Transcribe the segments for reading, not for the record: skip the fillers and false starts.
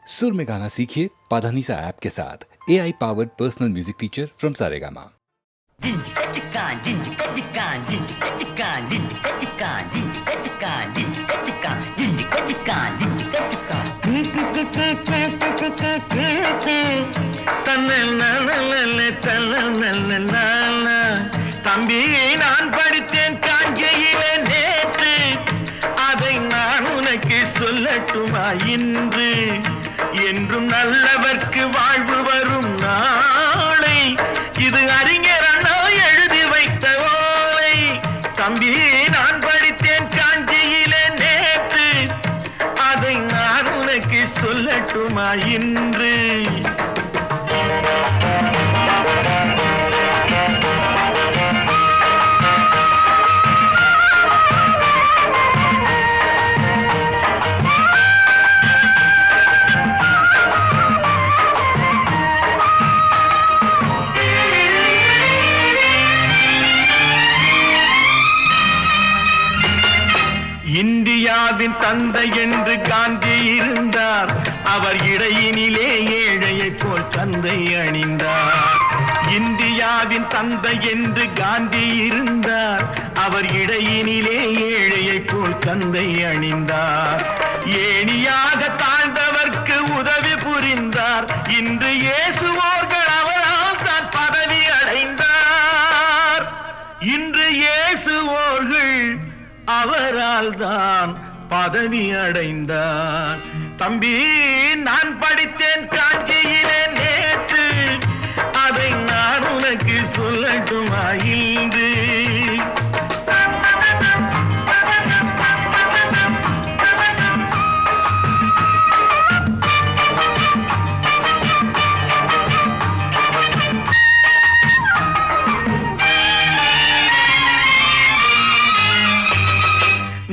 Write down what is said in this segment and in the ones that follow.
सुर में गाना सीखिए पाधानीसा ऐप के साथ AI powered personal music teacher from Saregama. தம்பி நான் படித்தேன் காஞ்சியிலே நேற்று, அதை நான் உனக்கு சொல்லட்டுமா இன்று? என்றும் நல்லவர்க்கு வாழ்வு வரும் நாளை, இது அறிஞர் அண்ணா எழுதி வைத்த ஓலை. தம்பி நான் படித்தேன் காஞ்சியிலே நேற்று, அதை நான் உனக்கு சொல்லட்டுமா இன்று? இந்தியாவின் தந்தை என்று காந்தி இருந்தார், அவர் இடையினிலே ஏழையை போல் தந்தை அணிந்தார். இந்தியாவின் தந்தை என்று காந்தி இருந்தார், அவர் இடையினிலே ஏழையை போல் தந்தை அணிந்தார். ஏணியாக தாழ்ந்தவர்க்கு உதவி புரிந்தார், இன்று இயேசுவோர்கள் அவரால் தான் பதவி அடைந்தார். இன்று இயேசுவோர்கள் அவரால் தான் பதவி அடைந்தார். தம்பி நான் படித்தேன் காஞ்சியிலே நேற்று, அதை நான் உனக்கு சொல்லட்டுமா இன்று?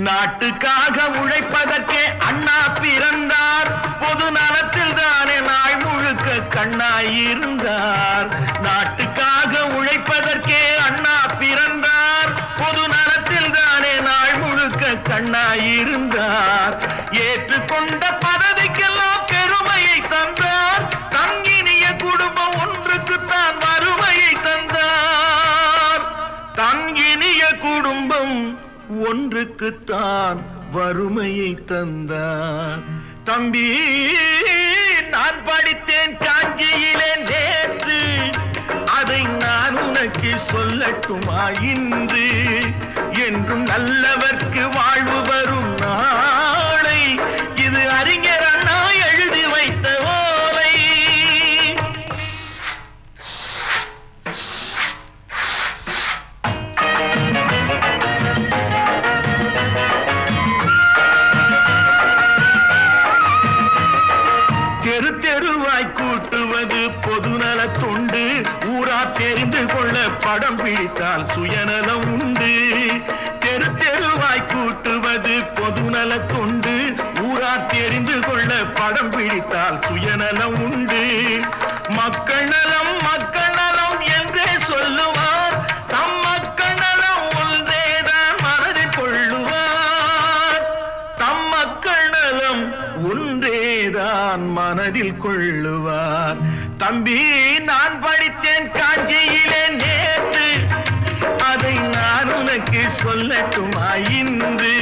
நாட்டுக்காக உழைப்பதற்கே அண்ணா பிறந்தார், பொது நலத்தில் தானே நாள் முழுக்க கண்ணாயிருந்தார். நாட்டுக்காக உழைப்பதற்கே அண்ணா பிறந்தார், பொது நலத்தில் தானே நாள் முழுக்க கண்ணாயிருந்தார். ஏற்றுக்கொண்ட பதவிக்கெல்லாம் பெருமையை தந்தார், தங்கினிய குடும்பம் ஒன்றுக்குத்தான் வறுமையை தந்தார். தங்கினிய குடும்பம் ஒன்றுக்குத்தான் வறுமையை தந்தார். தம்பி நான் படித்தேன் காஞ்சியிலே நேற்று, அதை நான் உனக்கு சொல்லட்டுமா இன்று? என்றும் நல்லவர்க்கு வாழ்வு வரும் நாளை, இது அறிஞர் அண்ணா எழுதி வைத்த ஓலை. தெரு தெருவாய் கூட்டுவது பொதுநல தொண்டு, ஊரா தெரிந்து கொள்ள படம் பிடித்தால் சுயநலம் உண்டு. தெரு தெருவாய் கூட்டுவது பொதுநல தொண்டு, ஊரா தெரிந்து கொள்ள படம் பிடித்தால் சுயநலம் உண்டு. மக்கள் நலம் மக்கள் நலம் என்றே சொல்லுவார், தம் மக்கள் நலம் ஒன்றேதான் மனதில் கொள்ளுவார். தம் மக்கள் நலம் ஒன்றேதான் மனதில் கொள்ளுவார். தம்பி நான் படித்தேன் காஞ்சியிலே நேற்று, அதை நான் உனக்கு சொல்லட்டுமா இன்று?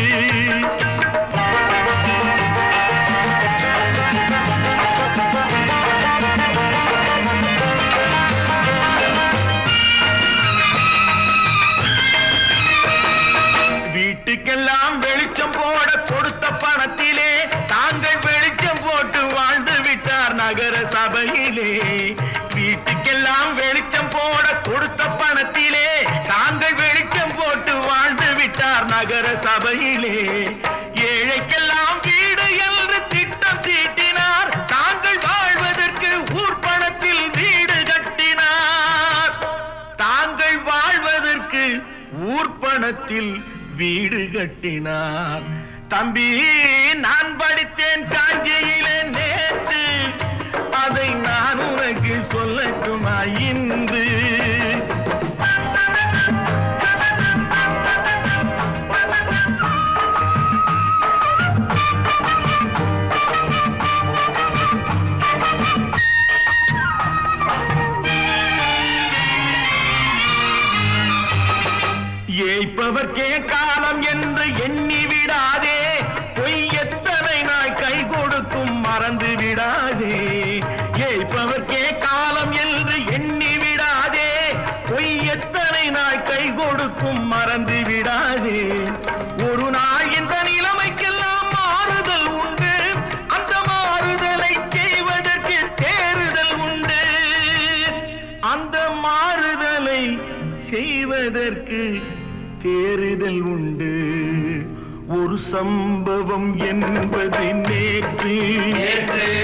வீட்டுக்கெல்லாம் வெளிச்சம் போட கொடுத்த பணத்திலே தாங்கள் வெளிச்சம் போட்டு வாழ்ந்து விட்டார் நகர சபையிலே. வீட்டுக்கெல்லாம் வெளிச்சம் போட கொடுத்த பணத்திலே தாங்கள் வெளிச்சம் போட்டு வாழ்ந்து விட்டார் நகர சபையிலே. ஏழைக்கெல்லாம் வீடு என்று திட்டம் தீட்டினார், தாங்கள் வாழ்வதற்கு ஊர்பணத்தில் வீடு கட்டினார். தாங்கள் வாழ்வதற்கு ஊர்பணத்தில் வீடு கட்டினார். தம்பி நான் படித்தேன் காஞ்சியிலே நேற்று, அதை நான் உனக்கு சொல்லட்டுமா இன்று? எதற்கு தேறுதல் உண்டு ஒரு சம்பவம் என்பது நேற்று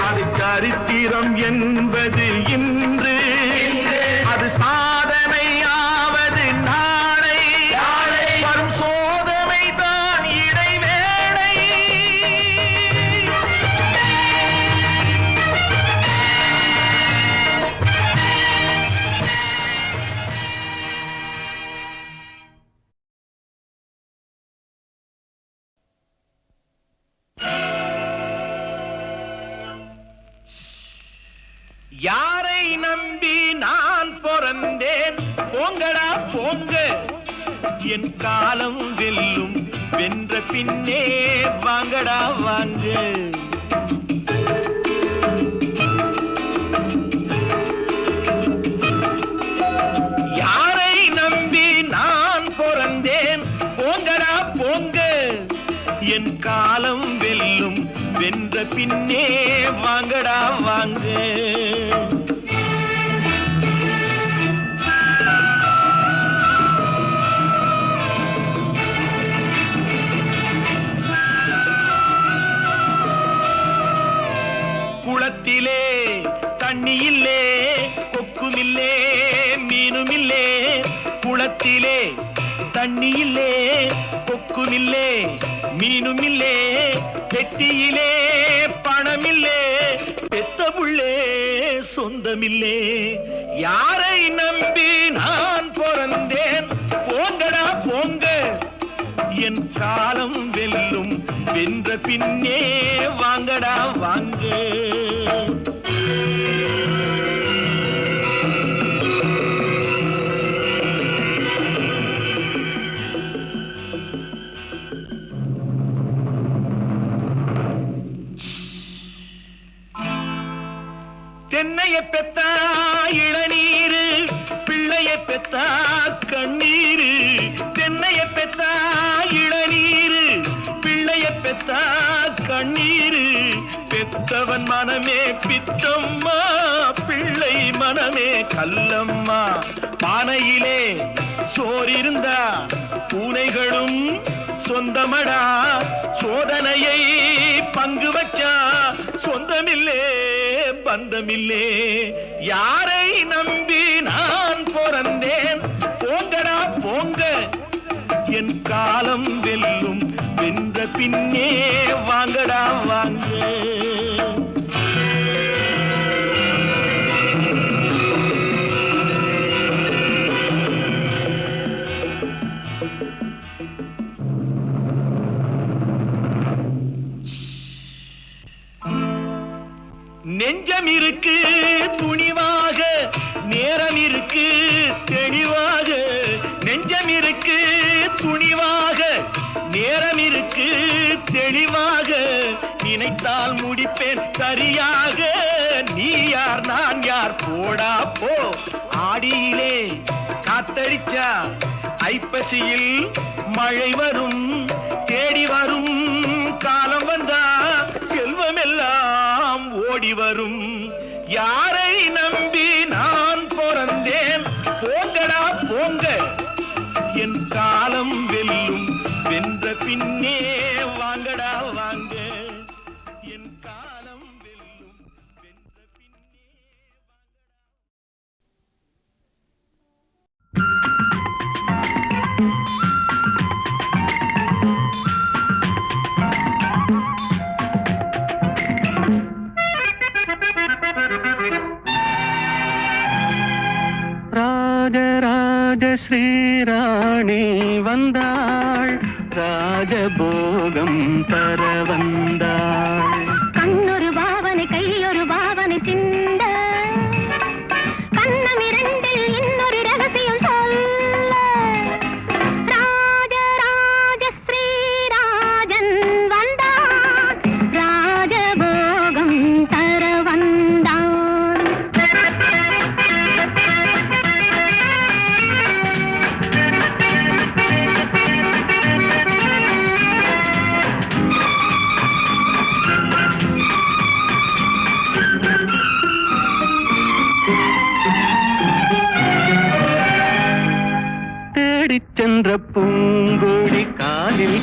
அது சரித்திரம் என்பது இன்று அது சாதனையாவது நாளை வரும் சோதனை தான் இடைவேளை யாரை நம்பி நான் பிறந்தேன் போங்கடா போங்க என் காலம் வெல்லும் வென்ற பின்னே வாங்கடா வாங்க யாரை நம்பி நான் பிறந்தேன் போங்கடா போங்க என் காலம் வெல்லும் வென்ற பின்னே வாங்கடா வாங்க குளத்திலே தண்ணி இல்லே கொக்குமில்லே மீனுமில்லே குளத்திலே தண்ணி இல்லே கொக்குமில்லே மீனுமில்லே பெட்டியிலே பணமில்லே பெத்த புள்ளே சொந்தமில்லே யாரை நம்பி நான் பிறந்தேன் போங்கடா போங்க என் காலம் வெல்லும் வென்ற பின்னே வாங்கடா வாங்க தென்னைய பெத்தா இளநீரு பிள்ளைய பெத்தா கண்ணீரு தென்னைய பெத்தா இளநீரு பிள்ளைய பெத்தா கண்ணீரு பெத்தவன் மனமே பித்தம்மா பிள்ளை மனமே கல்லம்மா பானையிலே சோறிருந்தா பூனைகளும் சொந்தமடா சோதனையை பங்கு வச்சா சொந்தமில்லே பந்தமில்லே யாரை நம்பி நான் பிறந்தேன் போங்கடா போங்க என் காலம் வெல்லும் வென்ற பின்னே வாங்கடா வாங்க நெஞ்சம் இருக்கு துணிவாக நேரம் இருக்கு தெளிவாக நெஞ்சம் இருக்கு துணிவாக நேரம் இருக்கு தெளிவாக நினைத்தால் முடிப்பேன் சரியாக நீ யார் நான் யார் போடா போ ஆடியிலே காத்தடிச்சா ஐப்பசியில் மழை வரும் தேடி வரும் காலம் வந்தா செல்வமெல்லாம் ஓடி வரும் யாரை நம்பி நான் பிறந்தேன் போங்கடா போங்க என் காலம் வெல்லும் வென்ற பின்னே வாங்கடா வாங்க என் காலம் வெல்லும் வென்ற பின்னே ராஜராஜ ஸ்ரீராணி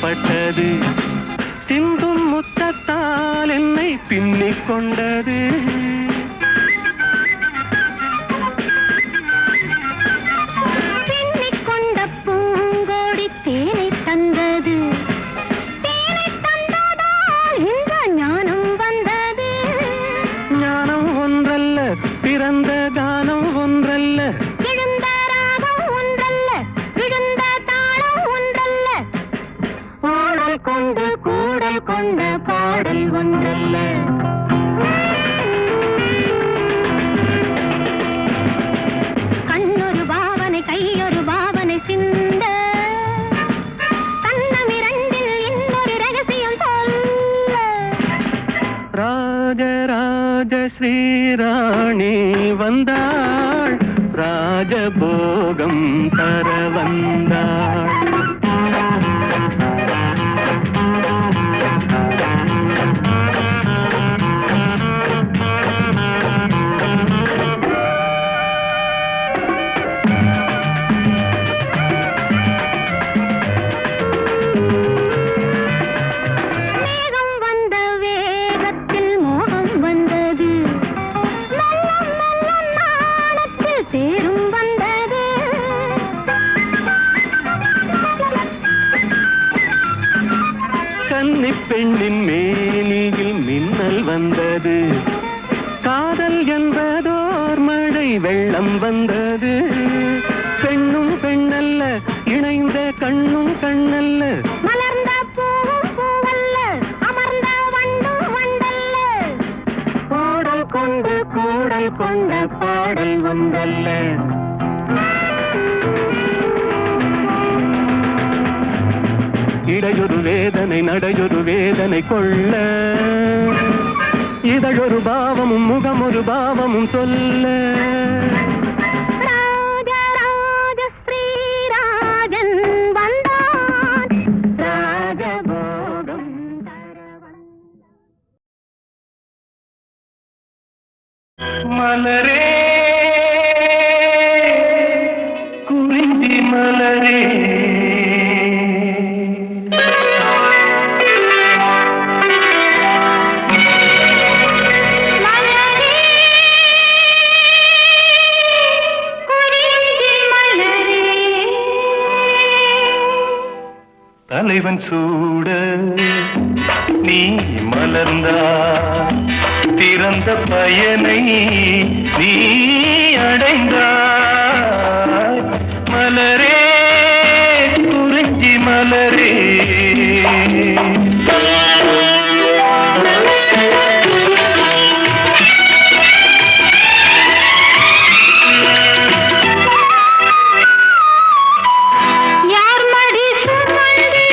பட்டது, சிந்தும் முத்தத்தால் என்னை பின்னிக் கொண்டது. பின்னிக் கொண்ட பூங்கோடி தேனை தந்தது, தேனை தந்ததால் இந்த ஞானம் வந்தது. ஞானம் ஒன்றல்ல, பிறந்த கானம் ஒன்றல்ல, எழுந்த ராகம் ஒன்றல்ல, விழுந்த தாளம் ஒன்றல்ல, பாடல் கொண்டு கூடல் கொண்ட பாடல் ஒன்றல்ல. கண்ணொரு பாவனை கையொரு பாவனை சிந்த, கண்ணமிரண்டில் இன்னொரு ரகசியம் சொல்ல. ராஜராஜ ஸ்ரீராணி வந்தாள், ராஜபோகம் தர வந்தாள். மேகம் வந்த வேகத்தில் மோகம் வந்தது, நல்ல நல்ல நாணத்தில் தேரும் வந்தது. கன்னிப் பெண்ணின் மேனியில் மின்னல் வந்தது, காதல் என்பதோர் மழை வெள்ளம் வந்தது. பெண்ணும் பெண்ணல்ல, இணைந்த கண்ணும் கண்ணல்ல, மலர்ந்த பூவும் பூவல்ல, அமர்ந்த வண்டும் வண்டல்ல, பாடல் கொண்டு கூடல் கொண்ட பாடல் ஒன்றல்ல. இடையொரு வேதனை நடையொரு வேதனை கொள்ள, இதழொரு பாவமும் முகமொரு பாவமும் சொல்ல. ராஜராஜ ஸ்ரீராஜன் வந்தான், ராஜபோகம் தர வந்தான். மலரே குறிஞ்சி மலரே, தலைவன் சூட நீ மலர்ந்தா, திறந்த பயனை நீ அடைந்தாய். மலரே குறிஞ்சி மலரே, யார் மடி சுமந்து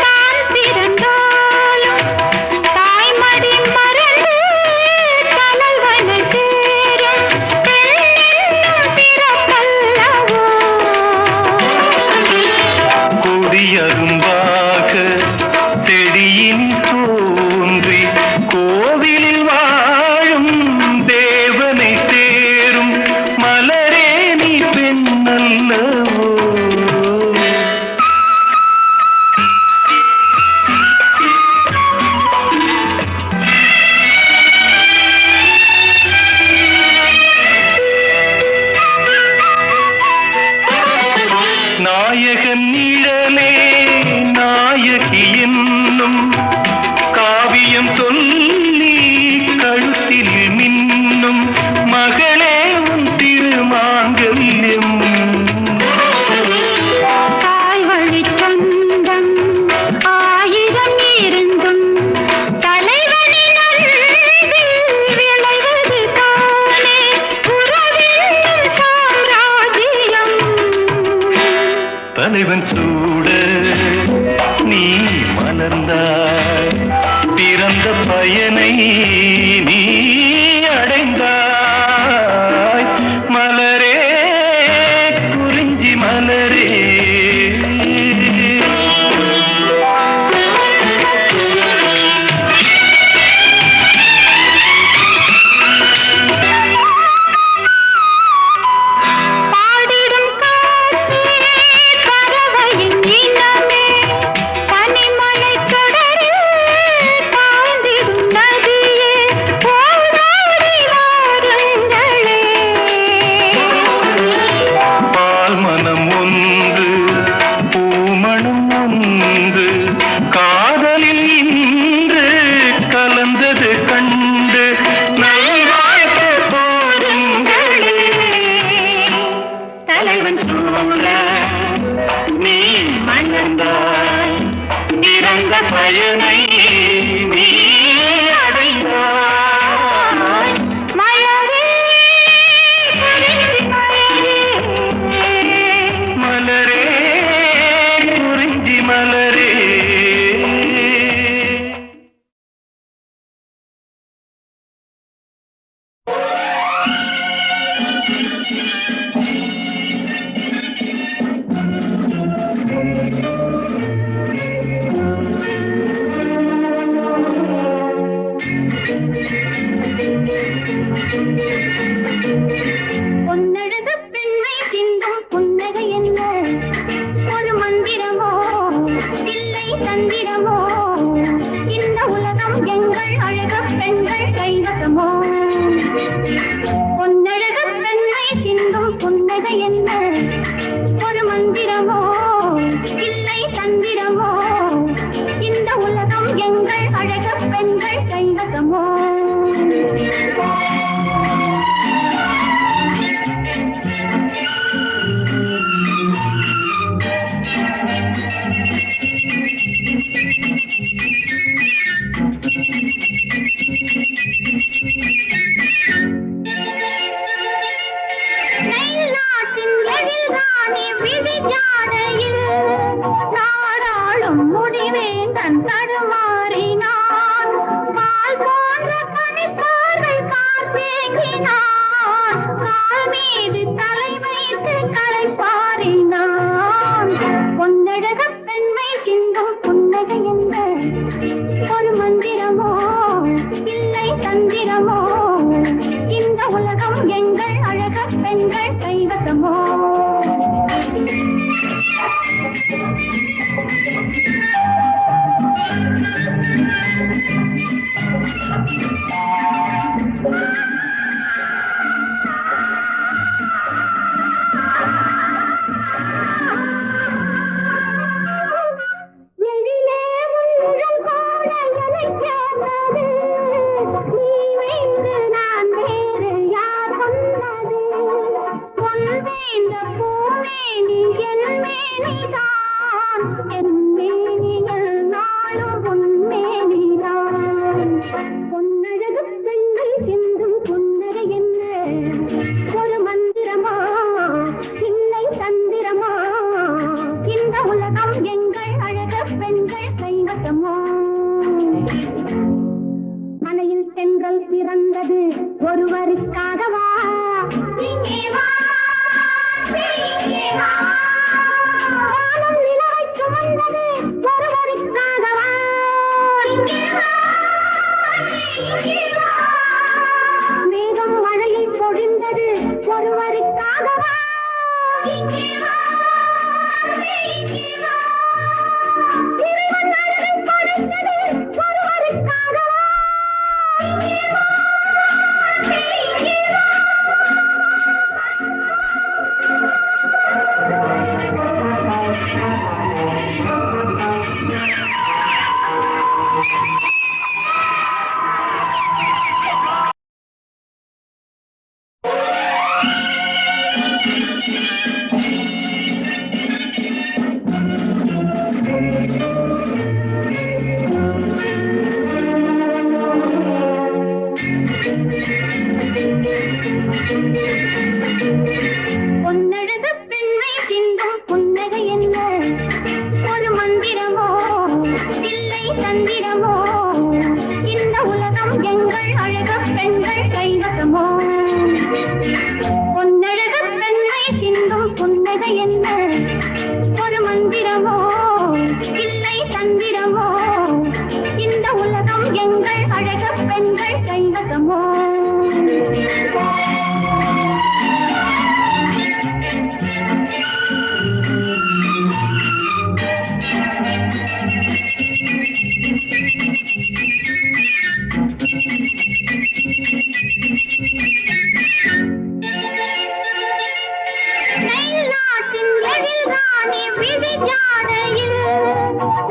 தான் பிறந்தாலும், தாய்மடி மறந்து தலைவனை சேரும் பெண்ணென்னும் பிறப்பல்லவோ. கொடியரும்பாக செடியின் தோன்றி கோவிலில் வாழும் தேவனை சேரும். மலரே நீ பெண்ணல்லவோ. நாயகன் நிழலே நாயகி என்னும் காவியம் சொல்லி கழுத்தில் மின்னும் மகளே உன் திருமாங்கல்யம். தாய் வழி சொந்தம் ஆயிரம் இருந்தும், தலைவனின் அன்பில் விளைவது தானே உறவென்னும் சாம்ராஜ்யம். தலைவன் சூட நீ மலர்ந்தாய், பிறந்த பயனை நீ அடைந்தாய். மலரே குறிஞ்சி மலரே, பாடிடும் காற்றே பறவையின் பெண்கள் கைவசமோ மலையில் செங்கல் பிறந்தது ஒருவருக்காகவா நிலவை சுமந்தது ஒருவருக்காகவா மேகம் மழையை பொழிந்தது ஒருவருக்காகவா இறைவன் அழகை படைத்தது ஒருவருக்காகவா பொன்னழகு பெண்ணை சிந்தும் புன்னகை என்ன ஒரு மந்திரமோ இல்லை தந்திரமோ இந்த உலகம் எங்கள் அழகு பெண்கள் கைவசமோ பொன்னழகு பெண்ணை சிந்தும் புன்னகை என்ன ஒரு மந்திரமோ இல்லை தந்திரமோ இந்த உலகம் எங்கள் அழகு பெண்கள் கைவசமோ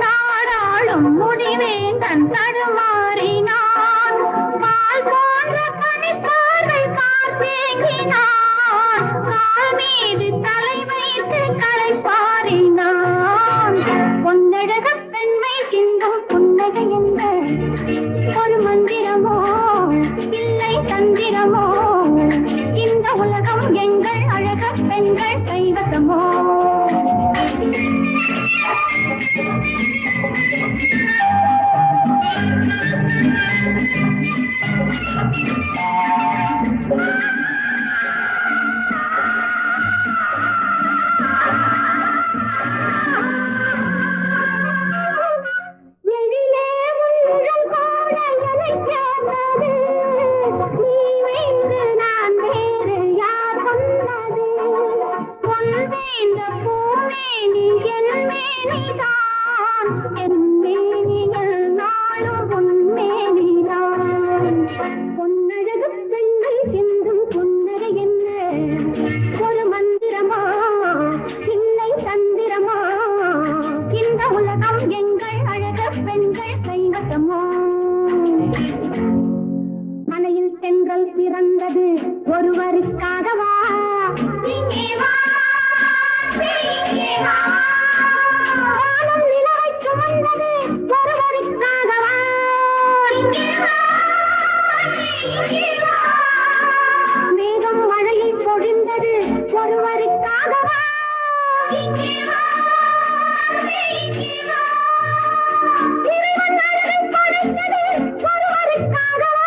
நாடாளும் முடிவேந்தன் தடுமாறினான் பால் போன்ற பனிப்பார்வை காத்தேங்கினான் கால் மீது தலை வைத்து கரை பாரினான் பொன்னழக பெண்மை சிந்தும் புன்னகை என்ன ஒரு மந்திரமோ இல்லை தந்திரமோ இந்த உலகம் எங்கள் அழக பெண்கள் கைவசமோ மலையில் செங்கல் பிறந்தது ஒருவருக்காகவா நிலவை சுமந்தது ஒருவருக்காகவா மேகம் மழையை பொழிந்தது ஒருவருக்காகவா இறைவன் அழகை படைத்தது ஒருவருக்காகவா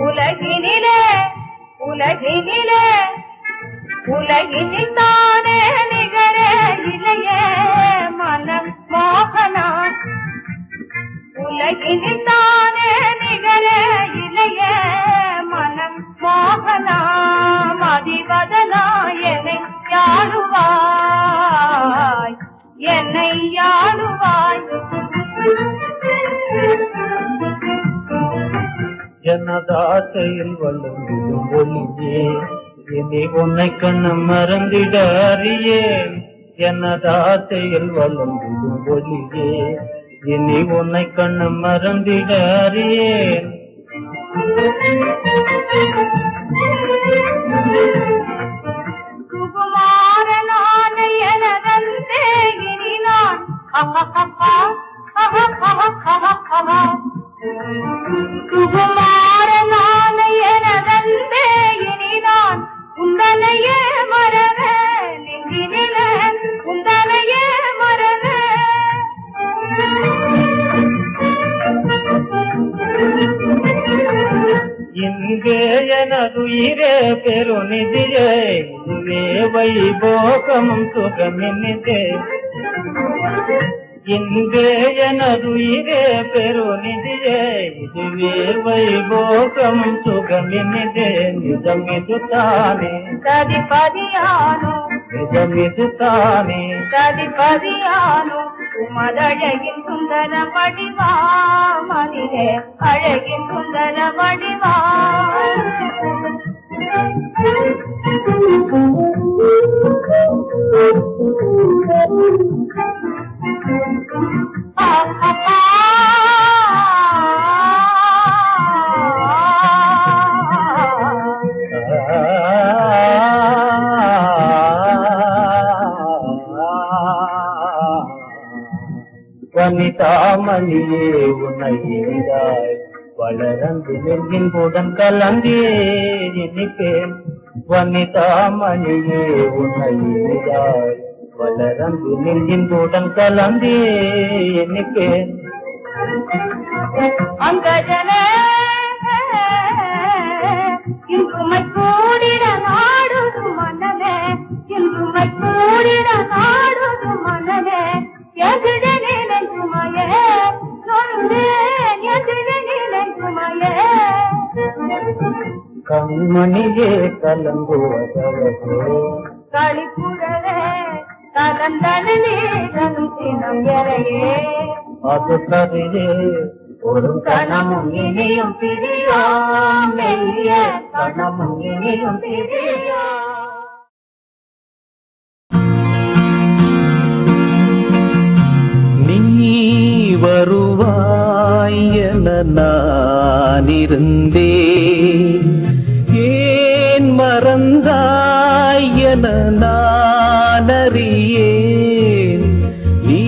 உலகினிலே உலகினிலே உலகினில் தானே நிகரே இளையே மன மோகனா உலகினில் தானே நிகரே இளையே மனம் மோகனா மதிவதனா என்னை யாழுவாய் என்னை யாழுவாய் எனதாசையில் வளர்ந்திடும் ஒளியே இனி உன்னை கண்ணு மறந்திட அறியேன் எனதாசையில் வளர்ந்திடும் ஒளியே இனி உன்னை கண்ணு மறந்திட அறியேன் சுகுமாரனான எனதந்தே இனி நான் சுகுமாரனான எனதந்தே இனி நான் உந்தனையே மறவே நெஞ்சினிலே உந்தனையே மறவே இங்கே எனதுயிரே பெருநிதியே இதுவே வைபோகமும் சுகமினிதே இங்கே எனதுயிரே பெருநிதியே இதுவே வைபோகமும் சுகமினிதே நிஜமிது தானே சதிபதியானோ நிஜமிது தானே சதிபதியானோ உமதழகின் சுந்தர வடிவா மனிதே அழகின் சுந்தர வடிவா வனிதாமணியே உன்னை எளிதாய் வளரந்து நெஞ்சின்புடன் கலந்தே இனிப்பேன் வனிதாமணியே உன்னை எளிதாய் வளரந்து நெஞ்சின்புடன் கலந்தே இனிப்பேன் அங்கஜனே இன்றுமை கூடிட நாடுது மனமே இன்றுமை கூடிட நாடுது மனமே எதிரே நினைக்குமையே சொல்லுவேன் எதிரே நினைக்குமையே கண்மணியே கலங்குவதவரே களிப்புடவே கலந்தனே கருத்தினம் எறையே அது கதையே ஒரு கணமும் இனியும் பிரியாம் மெல்லிய கணமும் இனியும் பிரியாம் நீ வருவாய் என நான் இருந்தேன் ஏன் மறந்தாய் என நான் அறியேன் நீ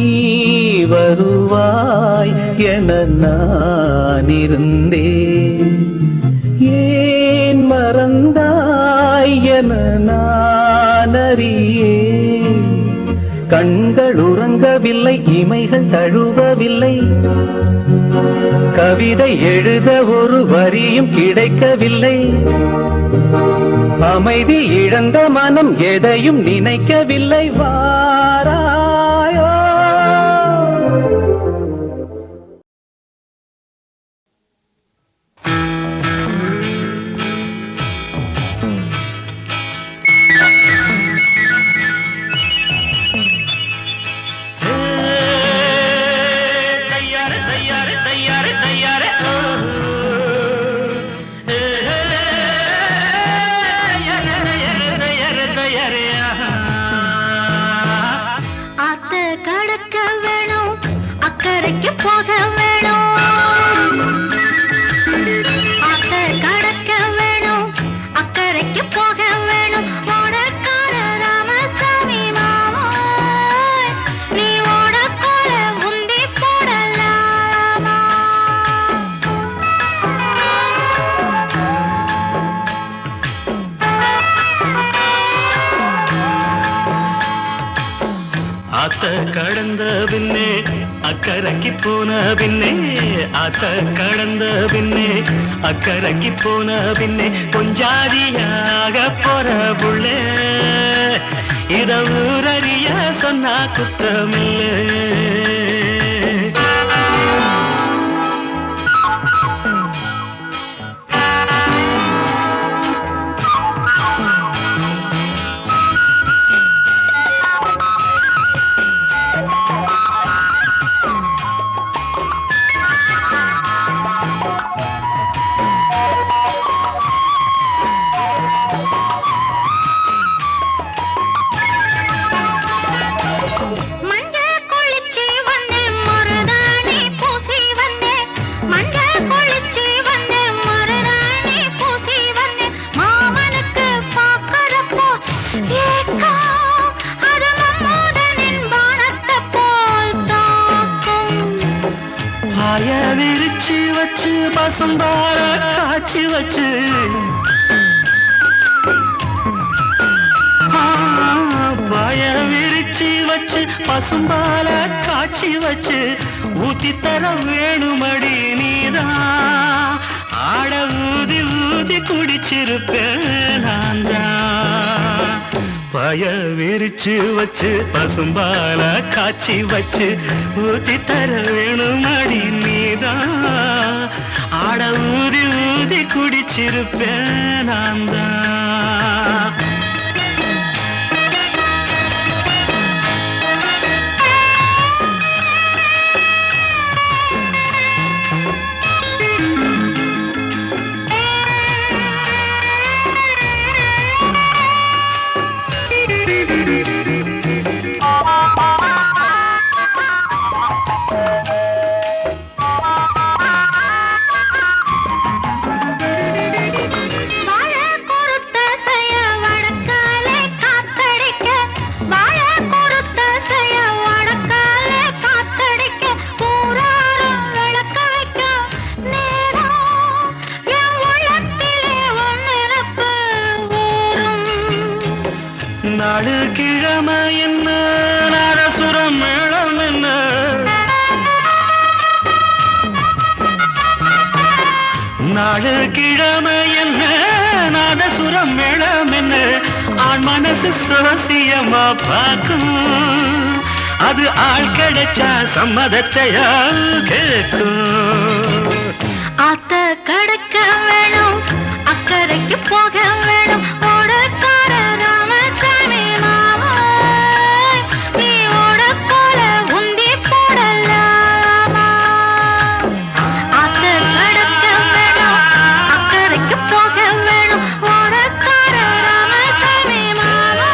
வருவாய் என நான் இருந்தேன் ஏன் மறந்தாய் என நான் அறியேன் கண்கள் உறங்கவில்லை இமைகள் தழுவவில்லை கவிதை எழுத ஒரு வரியும் கிடைக்கவில்லை அமைதி இழந்த மனம் எதையும் நினைக்கவில்லை வாராயோ ஆத்த கடந்த பின்னே அக்கறைக்கு போன பின்னே ஆத்த கடந்த பின்னே அக்கறைக்கு போன பின்னே கொஞ்சாதியாக போற புள்ளே இத ஊரறிய சொன்னா குத்தமில்லை. விரிச்சு வச்சு பசும்பார காய்ச்சி வச்சு பாய விரிச்சு வச்சு பசும்பால காய்ச்சி வச்சு ஊத்தி தர வேணுமடி நீதான் ஆட ஊதி ஊதி குடிச்சிருப்பேன் நான் தான். பாய விரிச்சு வச்சு பசும்பால காய்ச்சி வச்சு ஊத்தி தர வேணுமடி நீதான் ஆட ஊதி ஊதி குடிச்சிருப்பேன் நான் தான். நாடு கிழமை என்ன நாதசுரம் மேளம் என்ன நாடு கிழமை என்ன நாதசுரம் மேளம் என்ன ஆண் மனசு சுவசியமா பார்க்கும் அது ஆள் கிடைச்சா சம்மதத்தையா கேட்கும். ஆத்த கடக்க வேணும் அக்கறைக்கு போக வேணும் ஓடக்கார ராமசாமி மாமா நீ ஓடக்கார உந்தி போடலாமா. ஆத்த கடக்க வேணும் அக்கறைக்கு போக வேணும் ஓடக்கார ராமசாமி மாமா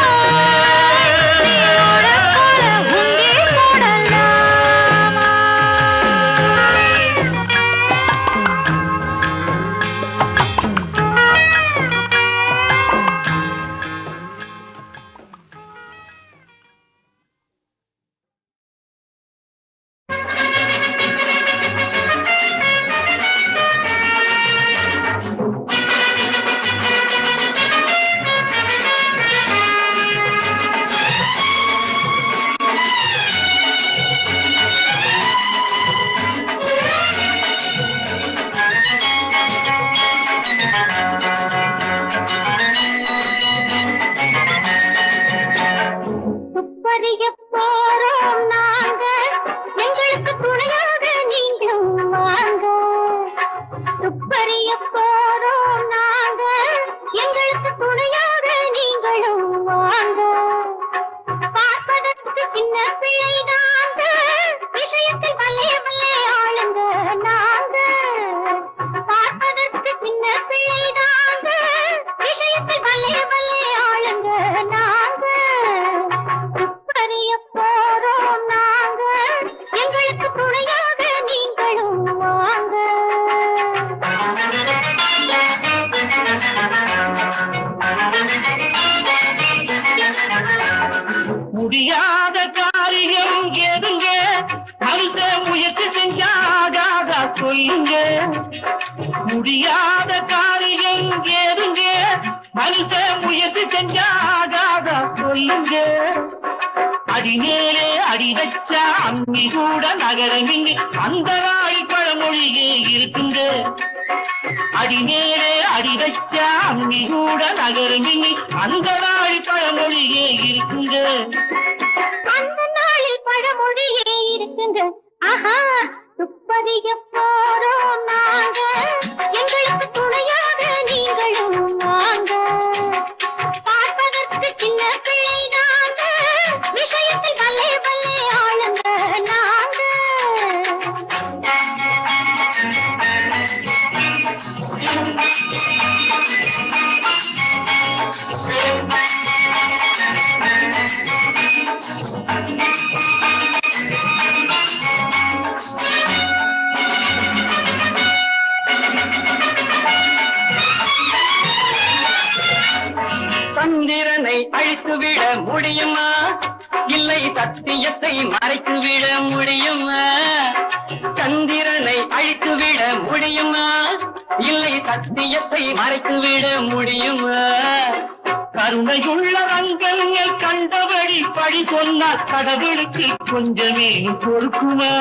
நீ ஓடக்கார உந்தி போடலாமா. துப்பறிய போறோம் நாங்க எங்களுக்கு துணையாக நீங்களும் வாங்க. துப்பறிய போறோம் நாங்க எங்களுக்கு துணையாக நீங்களும் வாங்க. பார்ப்பதற்கு சின்ன பிள்ளை நாங்க விஷயத்தில் வல்லே வல்லே ஆளுங்க நாங்க. பார்ப்பதற்கு சின்ன பிள்ளை நாங்க விஷயத்தில் வல்லே வல்லே ஆளுங்க நாங்க. துப்பறிய போறோம் நாங்க எங்களுக்கு துணையாக நீங்களும் வாங்க. முடியாத காரியம் எதுங்க மனுஷ முயற்சி செஞ்சாகாத சொல்லுங்க. முடியாத காரியம் எதுங்க மனுஷ முயற்சி செஞ்சாகாத சொல்லுங்க. அடிமேலே அடி வச்சா அம்மி கூட நகரமிங்கு அந்த நாள் பழமொழியே இருக்குங்க. அடிமேலே அடி வச்சா அம்மி கூட நகரமிங்கு அந்த நாள் பழமொழியே இருக்குங்க. அந்த நாளில் பழமொழியே இருக்குங்க. ஆஹா, துப்பறிய போறோம் நாங்க, எங்களுக்கு துணையாக நீங்களும் வாங்க. பார்ப்பதற்கு சின்ன பிள்ளை நாங்க, விஷயத்தில் வல்லே வல்லே ஆளுங்க நாங்க. சந்திரனை அழித்துவிட முடியுமா? இல்லை சத்தியத்தை மறைத்துவிட முடியுமா? சந்திரனை அழித்துவிட முடியுமா? இல்லை சத்தியத்தை மறைத்துவிட முடியுமா? கருணையுள்ள ரங்கங்கள் கண்டபடி பழி சொன்னால் கடவுளுக்கு கொஞ்சமே பொறுக்குமா?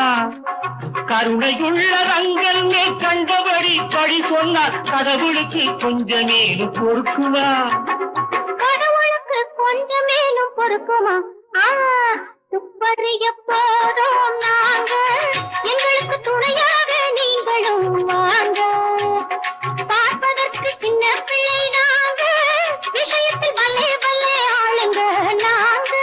கருணையுள்ள ரங்கங்கள் கண்டபடி பழி சொன்னால் கடவுளுக்கு கொஞ்சமே பொறுக்குமா? கடவுளுக்கு கொஞ்சமேனும் பொறுக்குமா? துப்பறிய போறோம் நாங்க, எங்களுக்கு துணையாக நீங்களும் வாங்க. பார்ப்பதற்கு சின்ன பிள்ளை நாங்க, விஷயத்தில் வல்லே வல்லே ஆளுங்க நாங்க.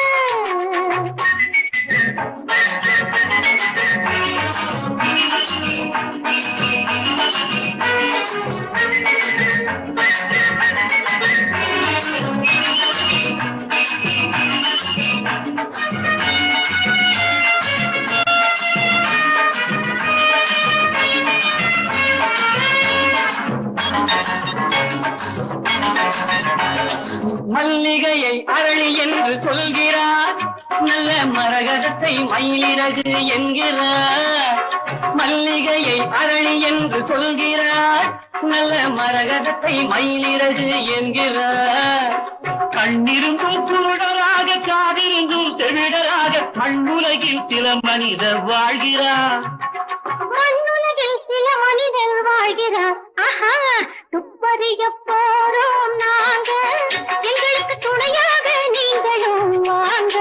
மல்லிகையை அரளி என்று சொல்கிறார், நல்ல மரகதத்தை மயிலிறகு என்கிறார். மல்லிகையை அரளி என்று சொல்கிறார், நல்ல மரகதத்தை மயிலிறகு என்கிறார். கண்ணிருந்தும் குருடராக காதிருந்தும் செவிடராக மண்ணுலகில் சில மனிதர் வாழ்கிறார். மண்ணுலகில் சில மனிதர் வாழ்கிறார். ஆஹா, துப்பறிய போறோம் நாங்க, எங்களுக்கு துணையாக நீங்களும் வாங்க.